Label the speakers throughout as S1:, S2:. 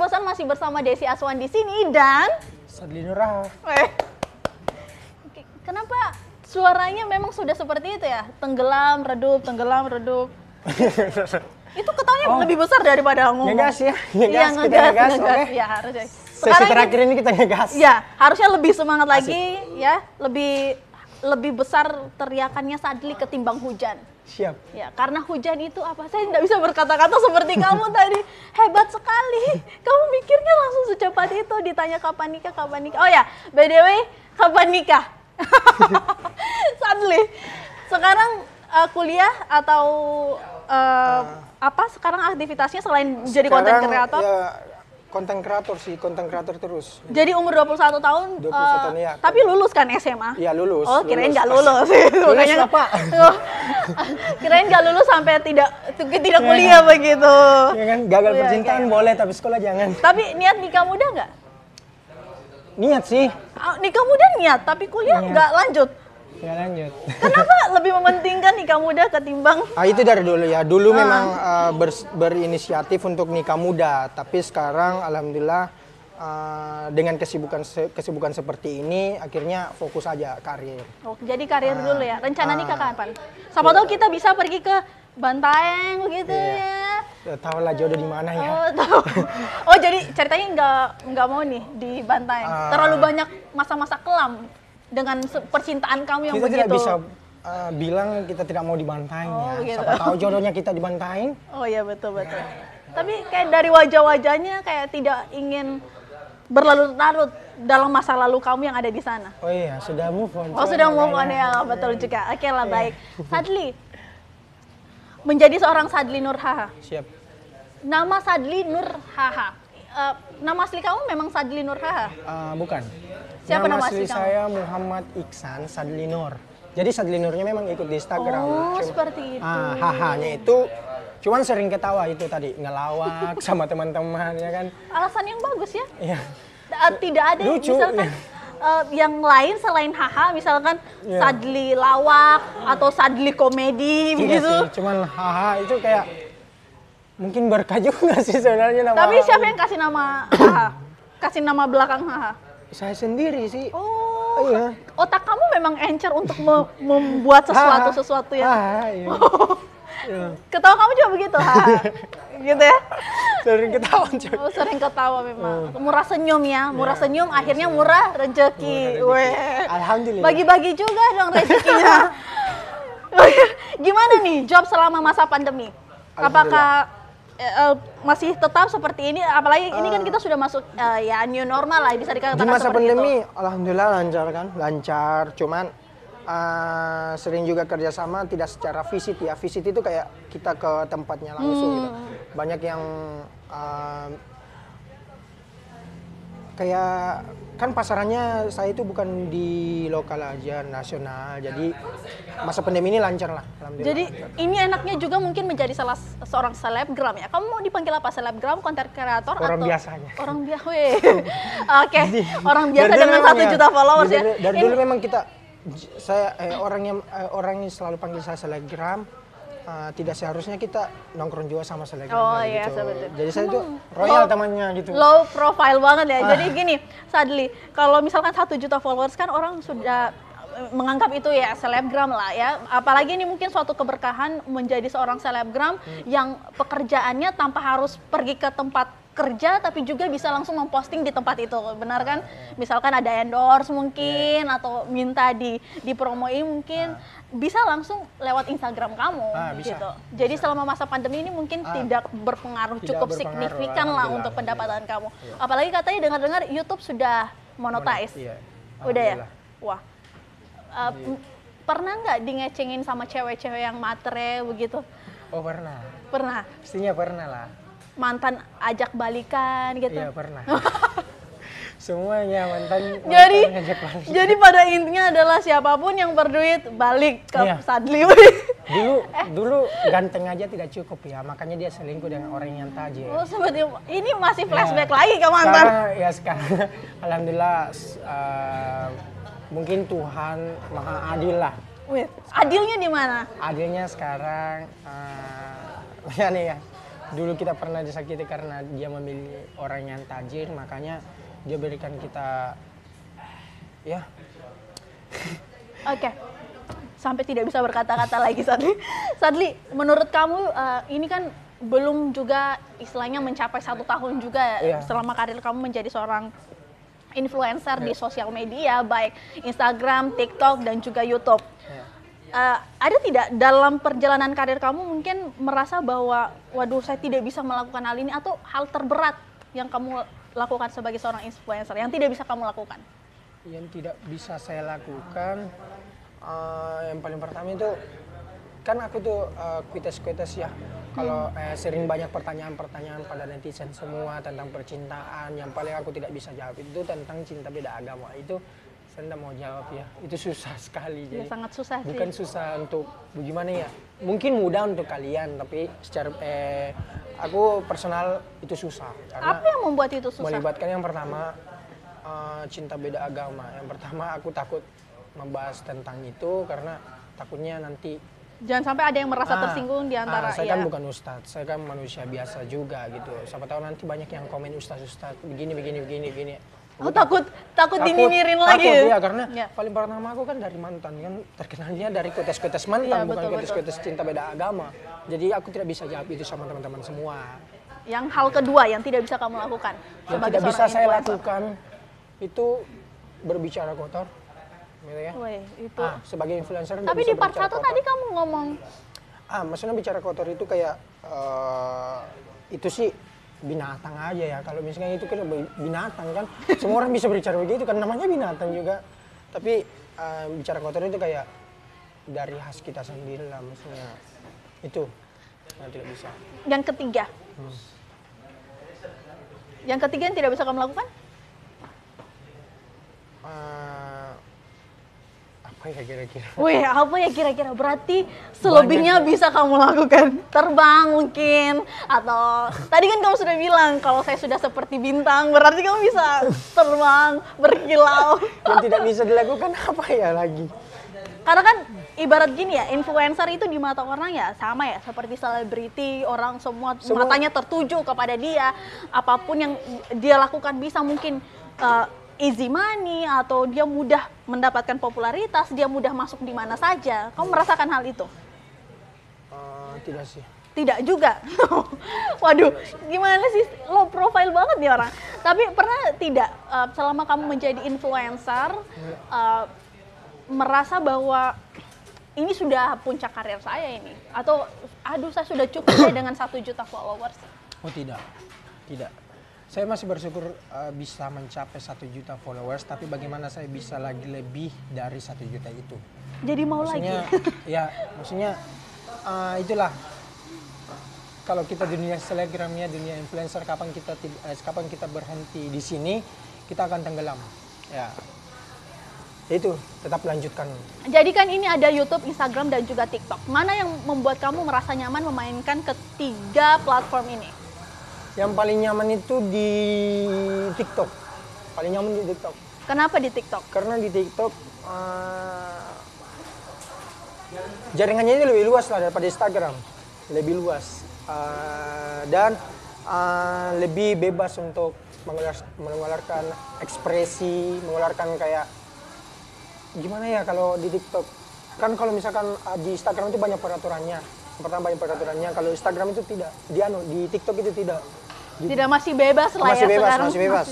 S1: bosan masih bersama Desi Aswan di sini dan
S2: Sadli Nurha.
S1: Kenapa suaranya memang sudah seperti itu ya? Tenggelam, redup, tenggelam, redup. Itu ketawanya lebih besar daripada ngomong.
S2: Ngegas ya,
S1: Iya,
S2: ngegas.
S1: Oke. Ya, harusnya. Sekarang
S2: terakhir ini kita ngegas.
S1: Ya, harusnya lebih semangat lagi ya, lebih besar teriakannya Sadli ketimbang hujan.
S2: Siap.
S1: Ya, karena hujan itu apa? Saya tidak bisa berkata-kata seperti kamu tadi. Hebat sekali. Kamu mikirnya langsung secepat itu. Ditanya kapan nikah, kapan nikah. Oh ya, by the way, kapan nikah? Sadli. Sekarang kuliah atau apa? Sekarang aktivitasnya selain jadi konten kreator?
S2: Ya, konten kreator sih, konten kreator terus.
S1: Jadi umur 21 tahun,
S2: 21 tahun ya.
S1: tapi lulus kan SMA?
S2: Iya lulus.
S1: Oh, kirain nggak lulus.
S2: Lulus
S1: Makanya
S2: apa?
S1: kirain nggak lulus sampai tidak kuliah begitu.
S2: Ya kan, gagal
S1: Iya,
S2: percintaan
S1: kayak.
S2: boleh, tapi sekolah jangan.
S1: Tapi niat nikah muda nggak?
S2: Niat sih.
S1: Nikah muda niat, tapi kuliah nggak lanjut.
S2: Nggak lanjut.
S1: Kenapa lebih mementingkan nikah muda ketimbang?
S2: Itu dari dulu ya. Dulu memang berinisiatif untuk nikah muda, tapi sekarang alhamdulillah dengan kesibukan seperti ini akhirnya fokus aja karir.
S1: Oh, jadi karir dulu ya. Rencana nikah kapan? Siapa tahu kita bisa pergi ke Bantaeng begitu ya.
S2: Tahu lah jodoh di mana ya.
S1: Oh, tahu. Oh, jadi ceritanya nggak mau nih di Bantaeng. Terlalu banyak masa-masa kelam dengan percintaan kamu yang
S2: Kita
S1: begitu.
S2: tidak bisa bilang kita tidak mau dibantaing ya.
S1: Begitu.
S2: Siapa tahu jodohnya kita dibantaing.
S1: Oh iya, betul. Tapi kayak dari wajah-wajahnya kayak tidak ingin berlarut-larut dalam masa lalu kamu yang ada di sana.
S2: Oh iya, sudah move on.
S1: Oh, sudah move on ya, betul juga. Oke lah, baik. Sadli, menjadi seorang Sadli Nurha.
S2: Siap.
S1: Nama Sadli Nurha. Nama asli kamu memang Sadli Nurha?
S2: Bukan.
S1: Siapa nama asli kamu?
S2: saya Muhammad Iksan Sadli Nur. Jadi Sadli Nurnya memang ikut di Instagram.
S1: Oh, seperti itu.
S2: Hahanya itu cuman sering ketawa itu tadi, ngelawak sama teman-teman ya kan.
S1: Alasan yang bagus ya.
S2: Iya.
S1: Tidak ada
S2: Lucu,
S1: misalkan yang lain selain haha, misalkan
S2: Iya.
S1: Sadli lawak atau Sadli komedi
S2: Tidak
S1: begitu.
S2: sih, cuman haha itu kayak mungkin berkah juga sih sebenarnya nama.
S1: Tapi siapa yang kasih nama haha? Kasih nama belakang haha?
S2: Saya sendiri sih.
S1: Oh,
S2: Iya.
S1: otak kamu memang encer untuk membuat sesuatu yang
S2: Iya. Iya.
S1: ketawa kamu juga begitu, ha? Gitu ya?
S2: Sering ketawa cuy.
S1: Oh, sering ketawa memang. Murah senyum ya, murah senyum akhirnya murah rezeki. Weh.
S2: Alhamdulillah.
S1: Bagi-bagi juga dong rezekinya. Gimana nih job selama masa pandemi? Apakah masih tetap seperti ini? Apalagi ini kan kita sudah masuk ya new normal lah, bisa dikatakan
S2: Di masa
S1: seperti
S2: pandemi,
S1: itu.
S2: alhamdulillah lancar kan, lancar. Cuman sering juga kerjasama tidak secara visit ya. Visit itu kayak kita ke tempatnya langsung gitu. Banyak yang kayak kan pasarannya saya itu bukan di lokal aja, nasional. Jadi masa pandemi ini lancar lah, alhamdulillah.
S1: Jadi ini enaknya juga mungkin menjadi seorang selebgram ya. Kamu mau dipanggil apa? Selebgram, konten kreator
S2: Orang
S1: atau
S2: biasa aja.
S1: Orang biasa, weh. Oke, orang biasa
S2: Dari dulu
S1: dengan
S2: memang
S1: 1 juta followers ya.
S2: Dari dulu memang orang yang selalu panggil saya selebgram. Tidak seharusnya kita nongkrong juga sama selebgram.
S1: Oh iya,
S2: gitu.
S1: seperti.
S2: Jadi saya tuh royal temannya gitu.
S1: Low profile banget ya. Jadi gini, Sadli, kalau misalkan 1 juta followers kan orang sudah menganggap itu ya selebgram lah ya. Apalagi ini mungkin suatu keberkahan menjadi seorang selebgram yang pekerjaannya tanpa harus pergi ke tempat kerja tapi juga bisa langsung memposting di tempat itu, benar kan? Misalkan ada endorse mungkin atau minta dipromoin mungkin bisa langsung lewat Instagram kamu
S2: Bisa.
S1: gitu. Jadi selama masa pandemi ini mungkin tidak berpengaruh cukup signifikan lah untuk pendapatan kamu. Apalagi katanya dengar-dengar YouTube sudah monetize.
S2: Iya.
S1: Udah ya?
S2: Alhamdulillah.
S1: Wah. Pernah nggak ngecengin sama cewek-cewek yang matre begitu?
S2: Oh pernah.
S1: Pernah.
S2: Pastinya pernah lah.
S1: Mantan ajak balikan gitu.
S2: Iya pernah. Semuanya mantan ngajak balik.
S1: Jadi pada intinya adalah siapapun yang berduit balik ke
S2: Iya.
S1: Sadli.
S2: Dulu ganteng aja tidak cukup ya, makanya dia selingkuh dengan orang yang tajir.
S1: Oh, seperti ini masih flashback lagi ke mantan.
S2: Sekarang alhamdulillah mungkin Tuhan maha adil lah.
S1: Wih, adilnya di mana?
S2: Adilnya sekarang ya nih ya. dulu kita pernah disakiti karena dia memilih orang yang tajir, makanya dia berikan kita ya.
S1: Oke. Sampai tidak bisa berkata-kata lagi, Sadli. Sadli, menurut kamu ini kan belum juga istilahnya mencapai 1 tahun juga
S2: Iya.
S1: selama karir kamu menjadi seorang influencer di sosial media, baik Instagram, TikTok, dan juga YouTube. Ada tidak dalam perjalanan karir kamu mungkin merasa bahwa, waduh saya tidak bisa melakukan hal ini, atau hal terberat yang kamu lakukan sebagai seorang influencer yang tidak bisa kamu lakukan?
S2: Yang tidak bisa saya lakukan, yang paling pertama itu kan aku tuh kuitas ya. Kalau sering banyak pertanyaan-pertanyaan pada netizen semua tentang percintaan, yang paling aku tidak bisa jawab itu tentang cinta beda agama. Itu saya tidak mau jawab ya. Itu susah sekali.
S1: Ya,
S2: Jadi
S1: sangat susah sih.
S2: bukan susah untuk bagaimana ya. Mungkin mudah untuk kalian, tapi secara aku personal itu susah. Karena
S1: Apa yang membuat itu susah?
S2: melibatkan yang pertama cinta beda agama. Yang pertama aku takut membahas tentang itu karena takutnya nanti
S1: Jangan sampai ada yang merasa tersinggung di antara
S2: saya kan bukan ustadz, saya kan manusia biasa juga gitu. Siapa tahu nanti banyak yang komen ustadz begini.
S1: Oh, takut dinyinyirin lagi.
S2: Takut ya, karena
S1: Ya.
S2: paling pertama aku kan dari mantan, kan terkenalnya dari kotes-kotes mantan,
S1: Iya,
S2: bukan
S1: betul.
S2: kotes-kotes cinta beda agama. Jadi aku tidak bisa jawab itu sama teman-teman semua.
S1: Yang hal kedua yang tidak bisa kamu lakukan
S2: Yang
S1: sebagai
S2: tidak bisa
S1: seorang
S2: saya
S1: influencer.
S2: lakukan itu berbicara kotor, gitu ya.
S1: Weh, itu.
S2: Sebagai influencer nggak
S1: Tapi
S2: bisa
S1: di part 1
S2: berbicara kotor.
S1: tadi kamu ngomong
S2: Maksudnya bicara kotor itu kayak itu sih binatang aja ya. Kalau misalnya itu kan binatang kan, semua orang bisa berbicara begitu kan, namanya binatang juga. Tapi bicara kotor itu kayak dari khas kita sendiri lah, maksudnya itu yang tidak bisa.
S1: yang ketiga. Yang ketiga yang tidak bisa kamu lakukan?
S2: Apa ya kira-kira?
S1: Wih, apa ya kira-kira? Berarti selebihnya bisa kamu lakukan. Terbang mungkin, atau tadi kan kamu sudah bilang kalau saya sudah seperti bintang, berarti kamu bisa terbang, berkilau.
S2: Yang tidak bisa dilakukan apa ya lagi?
S1: Karena kan ibarat gini ya, influencer itu di mata orang ya sama ya, seperti selebriti, orang semua matanya tertuju kepada dia. Apapun yang dia lakukan bisa mungkin easy money, atau dia mudah mendapatkan popularitas, dia mudah masuk di mana saja. Kamu merasakan hal itu?
S2: Tidak sih.
S1: Tidak juga. Waduh, gimana sih, low profile banget nih orang. Tapi pernah tidak selama kamu menjadi influencer merasa bahwa ini sudah puncak karir saya ini, atau aduh saya sudah cukup ya dengan 1 juta followers?
S2: Oh tidak. Saya masih bersyukur bisa mencapai 1 juta followers, tapi bagaimana saya bisa lagi lebih dari 1 juta itu.
S1: Jadi mau
S2: Maksudnya,
S1: lagi?
S2: ya, maksudnya itulah. Kalau kita dunia selebgram ya, dunia influencer, kapan kita berhenti di sini, kita akan tenggelam. Ya, itu tetap lanjutkan.
S1: Jadi kan ini ada YouTube, Instagram, dan juga TikTok. Mana yang membuat kamu merasa nyaman memainkan ketiga platform ini?
S2: Yang paling nyaman itu di TikTok. Paling nyaman di TikTok.
S1: Kenapa di TikTok?
S2: Karena di TikTok jaringannya ini lebih luas lah daripada Instagram. Lebih luas. Dan lebih bebas untuk mengeluarkan ekspresi, mengeluarkan kayak gimana ya kalau di TikTok. Kan kalau misalkan di Instagram itu banyak peraturannya. Pertama banyak peraturannya, kalau Instagram itu tidak. Di TikTok itu tidak.
S1: Tidak, masih bebas lah
S2: Masih
S1: ya
S2: bebas,
S1: sekarang.
S2: masih bebas.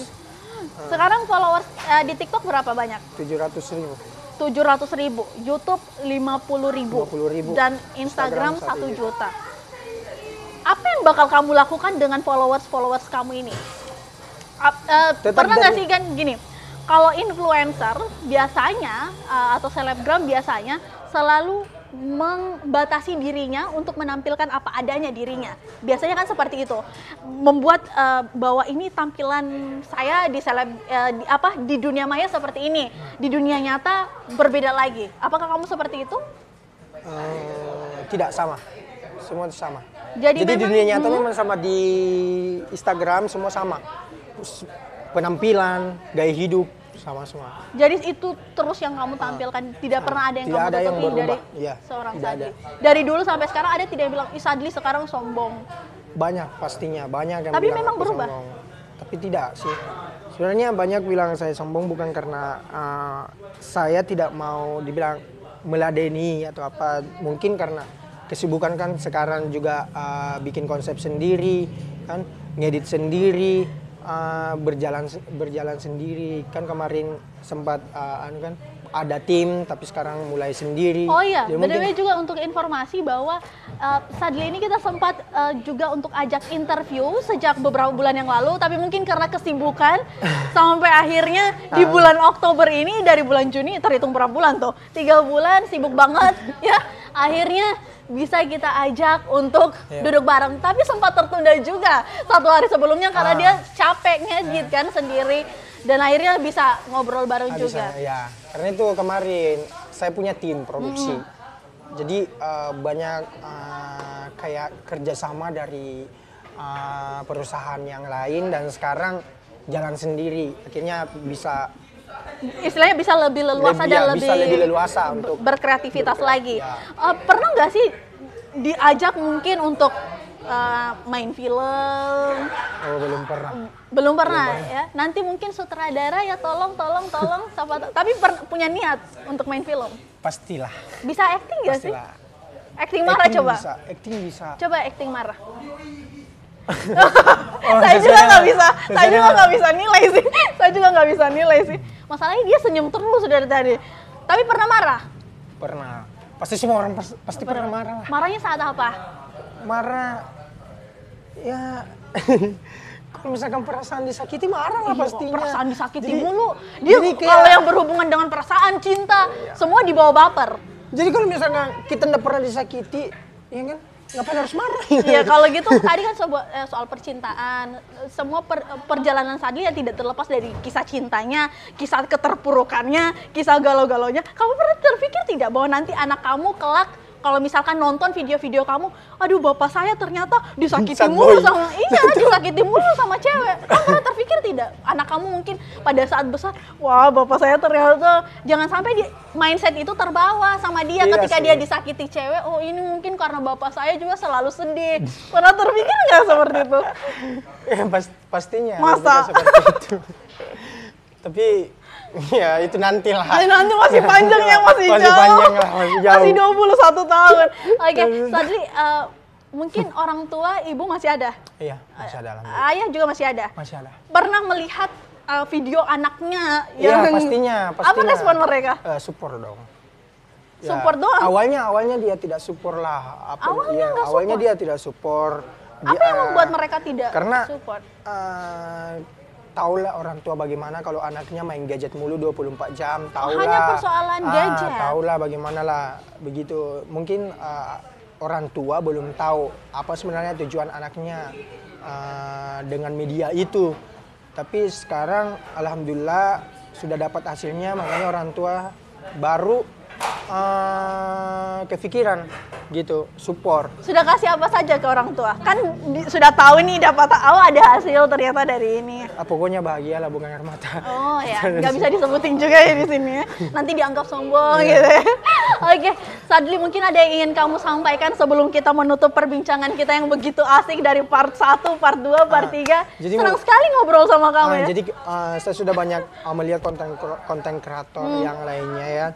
S1: Sekarang followers di TikTok berapa banyak?
S2: 700.000.
S1: 700.000, YouTube 50.000,
S2: 50.000.
S1: dan Instagram
S2: Instagram
S1: 1 juta. Apa yang bakal kamu lakukan dengan followers kamu ini?
S2: Tetap
S1: Pernah nggak
S2: dari-
S1: sih kan gini, kalau influencer biasanya atau selebgram biasanya selalu membatasi dirinya untuk menampilkan apa adanya dirinya. Biasanya kan seperti itu. Membuat bahwa ini tampilan saya di dunia maya seperti ini, di dunia nyata berbeda lagi. Apakah kamu seperti itu?
S2: Tidak sama. Semua sama.
S1: Jadi
S2: di
S1: memang-
S2: dunia nyata memang sama, di Instagram semua sama. Penampilan, gaya hidup sama semua.
S1: Jadi itu terus yang kamu tampilkan, tidak pernah ada yang
S2: Tidak
S1: kamu
S2: ada yang
S1: tutupi dari
S2: berubah. Iya,
S1: seorang
S2: tidak
S1: Sadli.
S2: ada.
S1: Dari dulu sampai sekarang ada tidak yang bilang, "Ih, Sadli sekarang sombong."
S2: Banyak pastinya, banyak yang
S1: Tapi
S2: bilang
S1: memang
S2: aku
S1: berubah?
S2: sombong. Tapi tidak sih. Sebenarnya banyak bilang saya sombong bukan karena saya tidak mau dibilang meladeni atau apa. Mungkin karena kesibukan kan sekarang juga bikin konsep sendiri, kan ngedit sendiri, berjalan sendiri. Kan kemarin sempat kan ada tim tapi sekarang mulai sendiri.
S1: Oh iya,
S2: Jadi
S1: BTW juga untuk informasi bahwa Sadli ini kita sempat juga untuk ajak interview sejak beberapa bulan yang lalu, tapi mungkin karena kesibukan sampai akhirnya di bulan Oktober ini, dari bulan Juni terhitung berapa bulan tuh? 3 bulan sibuk banget ya. Akhirnya bisa kita ajak untuk duduk bareng, tapi sempat tertunda juga 1 hari sebelumnya karena dia capek ngedit kan sendiri. Dan akhirnya bisa ngobrol bareng juga.
S2: Ya, karena itu kemarin saya punya tim produksi. Jadi banyak kayak kerjasama dari perusahaan yang lain dan sekarang jalan sendiri. Akhirnya bisa
S1: istilahnya bisa lebih leluasa dan
S2: bisa lebih leluasa untuk
S1: berkreativitas lagi.
S2: Ya.
S1: Pernah nggak sih diajak mungkin untuk main film?
S2: Oh, belum pernah.
S1: Ya. Nanti mungkin sutradara ya tolong tapi punya niat untuk main film.
S2: Pastilah.
S1: Bisa acting nggak sih?
S2: Pastilah.
S1: Acting marah coba.
S2: Acting bisa.
S1: Coba acting marah.
S2: Oh,
S1: Saya juga nggak bisa. Saya juga nggak bisa nilai sih. Saya juga nggak bisa nilai sih. Masalahnya dia senyum terus dari tadi. Tapi pernah marah?
S2: Pernah. Pasti semua orang pasti pernah marah lah.
S1: Marahnya saat apa?
S2: Marah ya kalau misalkan perasaan disakiti marah lah pastinya.
S1: Perasaan disakiti
S2: Jadi-
S1: mulu. Dia
S2: jadi kayak-
S1: kalau yang berhubungan dengan perasaan, cinta, semua dibawa baper.
S2: Jadi kalau misalnya kita nggak pernah disakiti, ya kan ngapain harus marah?
S1: Iya, kalau gitu tadi kan soal percintaan, semua perjalanan Sadli yang tidak terlepas dari kisah cintanya, kisah keterpurukannya, kisah galau-galaunya. Kamu pernah terpikir tidak bahwa nanti anak kamu kelak kalau misalkan nonton video-video kamu, aduh bapak saya ternyata disakiti
S2: Sad
S1: mulu
S2: boy.
S1: sama disakiti mulu sama cewek. Kamu pernah terpikir tidak? Anak kamu mungkin pada saat besar, wah bapak saya ternyata, jangan sampai mindset itu terbawa sama dia
S2: Iya
S1: ketika
S2: sih.
S1: dia disakiti cewek. Oh ini mungkin karena bapak saya juga selalu sedih. Pernah terpikir nggak seperti itu?
S2: Ya, pastinya.
S1: Masa?
S2: logika seperti itu. Tapi ya itu nantilah.
S1: Nanti masih panjang ya, masih
S2: Masih
S1: jauh.
S2: panjang lah, masih jauh.
S1: Masih 21 tahun. Oke, Sadli, mungkin orang tua ibu masih ada?
S2: Iya, masih ada alhamdulillah.
S1: Ayah juga masih ada?
S2: Masih ada.
S1: Pernah melihat video anaknya
S2: Iya,
S1: yang...
S2: pastinya.
S1: Apa respon mereka?
S2: Support dong. Ya,
S1: Support doang?
S2: Awalnya dia tidak support lah.
S1: Awalnya nggak
S2: awalnya
S1: support?
S2: dia tidak support.
S1: Apa yang membuat mereka tidak
S2: karena,
S1: support?
S2: Tahulah orang tua bagaimana kalau anaknya main gadget mulu 24 jam. Tahulah.
S1: Hanya persoalan gadget?
S2: Tahulah bagaimana lah begitu. Mungkin orang tua belum tahu apa sebenarnya tujuan anaknya dengan media itu. Tapi sekarang alhamdulillah sudah dapat hasilnya, makanya orang tua baru kepikiran gitu, support.
S1: Sudah kasih apa saja ke orang tua? Kan sudah tahu nih, dapat tahu ada hasil ternyata dari ini.
S2: Pokoknya bahagia lah, bukan air mata.
S1: Oh ya, nggak bisa disebutin juga ya di sini ya. Nanti dianggap sombong gitu ya. Oke, Sadli, mungkin ada yang ingin kamu sampaikan sebelum kita menutup perbincangan kita yang begitu asik dari part 1, part 2, part 3.
S2: jadi
S1: Senang sekali ngobrol sama kamu ya.
S2: Jadi saya sudah banyak melihat konten kreator yang lainnya ya.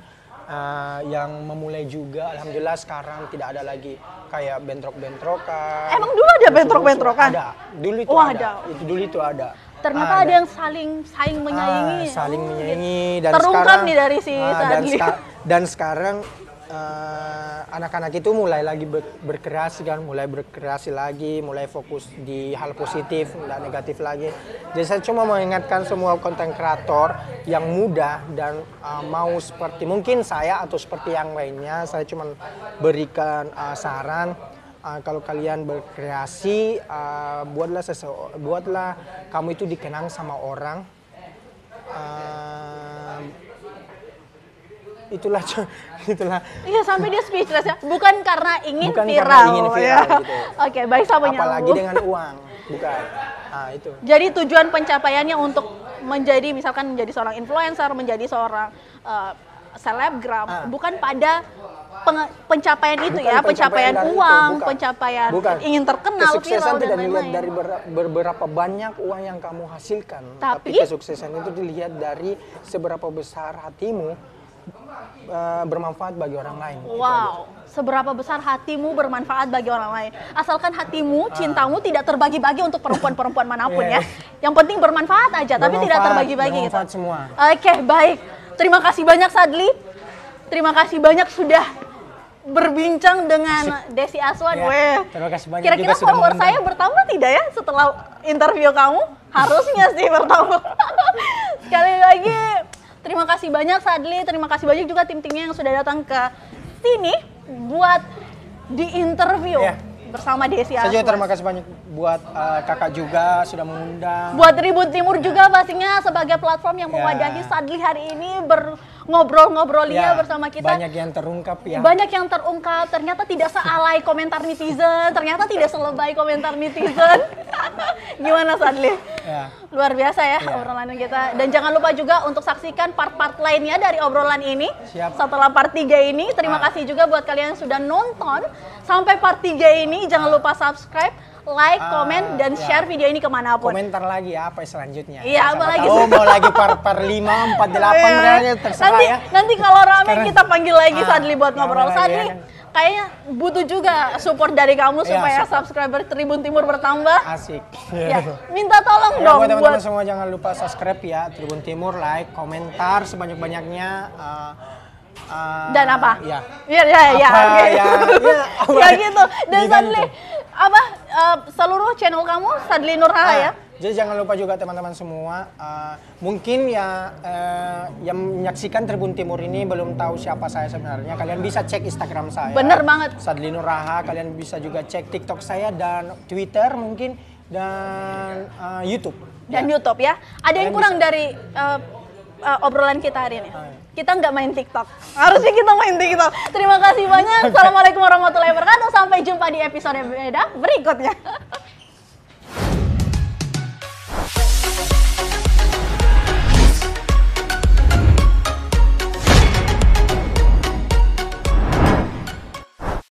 S2: Yang memulai juga, alhamdulillah sekarang tidak ada lagi kayak bentrok-bentrokan.
S1: Emang dulu ada bentrok-bentrokan?
S2: Ada, dulu itu
S1: Oh,
S2: ada. Itu dulu itu ada.
S1: Ternyata ada yang saling menyayangi.
S2: Saling
S1: Oh,
S2: menyayangi
S1: gitu.
S2: dan
S1: Terungkap
S2: sekarang
S1: nih dari si Sadli.
S2: dan sekarang anak-anak itu mulai lagi berkreasi kan, mulai berkreasi lagi, mulai fokus di hal positif, nggak negatif lagi. Jadi saya cuma mengingatkan semua konten kreator yang muda dan mau seperti mungkin saya atau seperti yang lainnya, saya cuma berikan saran. Kalau kalian berkreasi, buatlah kamu itu dikenang sama orang. Itulah.
S1: Iya, sampai dia speechless ya. Bukan karena ingin
S2: Bukan
S1: viral.
S2: karena ingin viral,
S1: ya.
S2: gitu.
S1: Oke, baik, sampai nyambung.
S2: Apalagi dengan uang, bukan. Itu.
S1: Jadi tujuan pencapaiannya untuk menjadi misalkan menjadi seorang influencer, menjadi seorang selebgram, bukan pada pencapaian itu
S2: Bukan
S1: ya, pencapaian
S2: dari itu,
S1: uang,
S2: bukan.
S1: pencapaian
S2: Bukan.
S1: ingin terkenal,
S2: Kesuksesan
S1: viral dan
S2: tidak dilihat
S1: lain-lain.
S2: dari beberapa banyak uang yang kamu hasilkan, tapi
S1: Tapi
S2: kesuksesan itu dilihat dari seberapa besar hatimu bermanfaat bagi orang lain.
S1: Wow, seberapa besar hatimu bermanfaat bagi orang lain. Asalkan hatimu, cintamu tidak terbagi-bagi untuk perempuan-perempuan manapun
S2: Iya.
S1: ya. Yang penting bermanfaat aja, tapi tidak terbagi-bagi gitu.
S2: Bermanfaat semua.
S1: Oke, baik. Terima kasih banyak Sadli. Terima kasih banyak sudah berbincang dengan Desi Aswan.
S2: Ya,
S1: Weh.
S2: terima kasih banyak
S1: Kira-kira
S2: juga sudah
S1: follower
S2: mengundang.
S1: saya bertambah tidak ya setelah interview kamu? Harusnya sih bertambah. Sekali lagi, terima kasih banyak Sadli. Terima kasih banyak juga tim-timnya yang sudah datang ke sini buat diinterview
S2: Ya.
S1: bersama Desi
S2: Saya juga
S1: Aswan.
S2: terima kasih banyak buat kakak juga sudah mengundang.
S1: Buat Tribun Timur juga pastinya sebagai platform yang
S2: Ya.
S1: mewadahi Sadli hari ini ngobrol-ngobrolnya
S2: Ya,
S1: bersama kita.
S2: Banyak yang terungkap ya.
S1: Banyak yang terungkap, ternyata tidak sealai komentar netizen, ternyata tidak selebay komentar netizen. Gimana Sadli?
S2: Ya.
S1: Luar biasa ya
S2: Iya.
S1: obrolan kita. Dan jangan lupa juga untuk saksikan part-part lainnya dari obrolan ini.
S2: Siap.
S1: Setelah part 3 ini, terima kasih juga buat kalian yang sudah nonton sampai part 3 ini. Jangan lupa subscribe, like, komen, dan
S2: ya.
S1: share video ini kemanapun.
S2: Komentar lagi ya apa selanjutnya.
S1: Iya,
S2: Siapa
S1: apalagi
S2: tahu mau lagi part 5, 4, 8
S1: Iya.
S2: berarti terserah
S1: nanti,
S2: ya.
S1: Nanti kalau rame
S2: Sekarang-
S1: kita panggil lagi Sadli buat
S2: rame
S1: ngobrol.
S2: lagi,
S1: Sadli,
S2: ya kan?
S1: kayaknya butuh juga support dari kamu
S2: Iya,
S1: supaya
S2: siap.
S1: subscriber Tribun Timur bertambah.
S2: Asik.
S1: Ya, minta tolong
S2: Ya,
S1: dong
S2: buat teman-teman
S1: buat
S2: semua jangan lupa subscribe ya Tribun Timur, like, komentar sebanyak-banyaknya.
S1: dan apa?
S2: Ya.
S1: Ya, ya, ya.
S2: Apa,
S1: oke.
S2: ya, apa.
S1: Ya gitu. Dan
S2: Gitu,
S1: Sadli,
S2: gitu.
S1: apa seluruh channel kamu Sadli Nurhara ya?
S2: Jadi jangan lupa juga teman-teman semua, mungkin ya yang menyaksikan Tribun Timur ini belum tahu siapa saya sebenarnya, kalian bisa cek Instagram saya.
S1: Bener banget.
S2: Sadli Nurhara, kalian bisa juga cek TikTok saya dan Twitter mungkin dan YouTube.
S1: Dan YouTube ya. Ada yang
S2: Kalian
S1: kurang
S2: bisa.
S1: dari obrolan kita hari ini. Kita nggak main TikTok. Harusnya kita main TikTok. Terima kasih banyak. Assalamualaikum warahmatullahi wabarakatuh. Sampai jumpa di episode berbeda berikutnya.